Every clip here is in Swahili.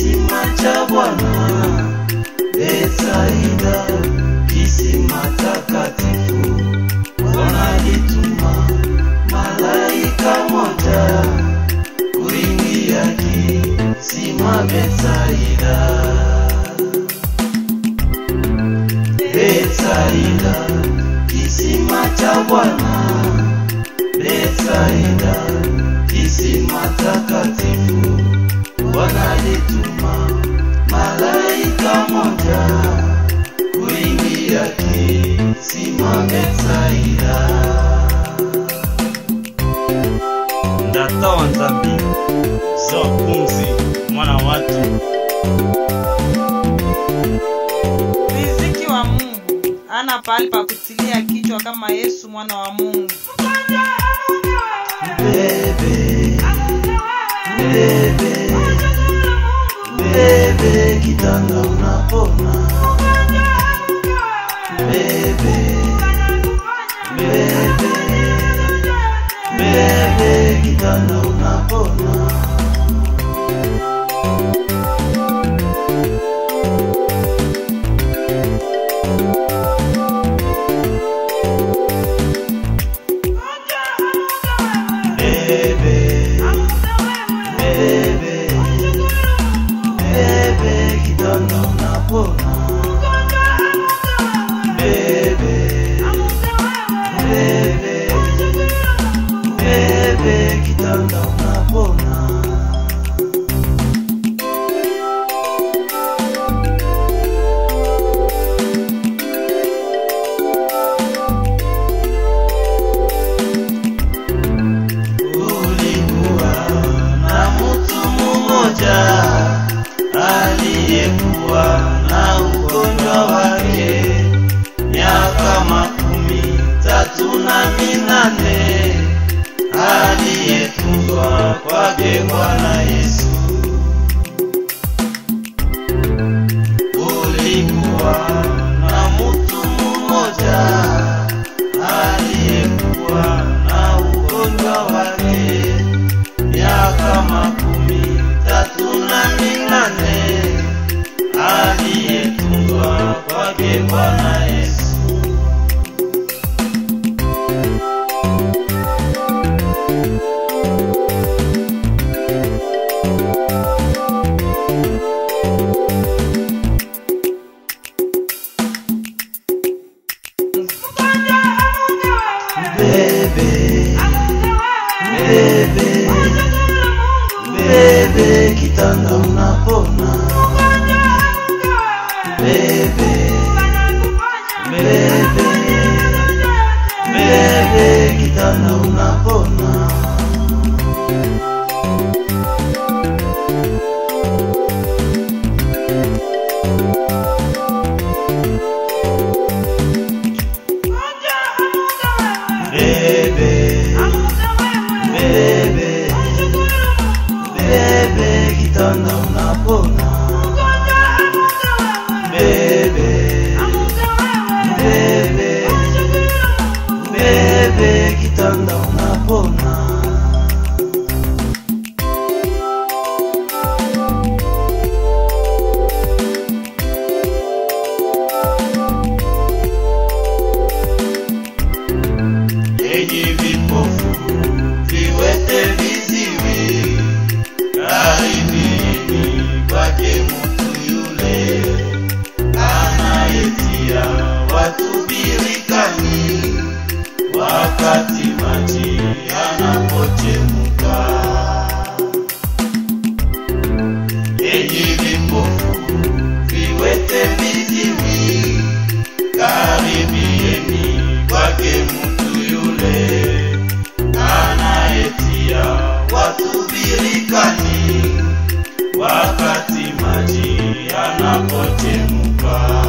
kisima cha Bwana, Betsaida, kisima takatifu. Bwana alituma malaika moja kuingia kisima Betsaida. Betsaida, kisima cha Bwana, Betsaida, kisima takatifu. Bwana alituma malaika moja kuingia kisima Betsaida. Ndatawa Nzambi zo pumzi mwana watu. Riziki wa Mungu ana pahali pa kutilia kichwa kama Yesu mwana wa Mungu. Bebe, bebe, bebe, kitanda unapona. Bebe, bebe, bebe, kitanda unapona. Aliyekuwa na ugonjwa wake miaka 38, aliyetunzwa kwake Bwana Yesu. Kulikuwa na mtu mmoja aliyekuwa na ugonjwa wake miaka 38, aliyetunzwa kwake Bwana Yesu. Bebe, bebe, bebe, kitanda unapona. Bebe, bebe, bebe, kitanda unapona. Bebe, bebe, bebe, kitanda unapona. Bebe, bebe, bebe, kitanda unapona. Enyi vipofu, viwete, viziwi, karibieni kwake mtu yule anayetia watu birikani wakati maji yanapochemka. Enyi vipofu, viwete, viziwi, karibieni kwake mtu yule anayetia watu birikani wakati maji yanapochemka.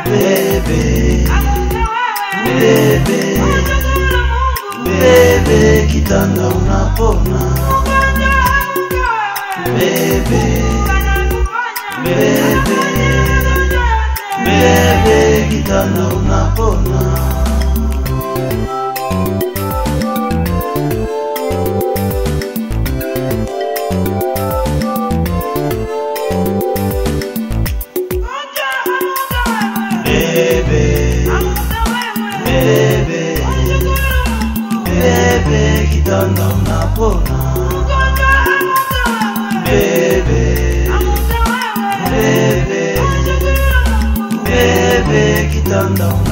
Bebe, bebe, bebe, kitanda unapona. bebe, bebe, bebe, kitanda unapona. Bebe, bebe, bebe, kitanda unapona. Bebe, bebe, bebe, kitanda unapona.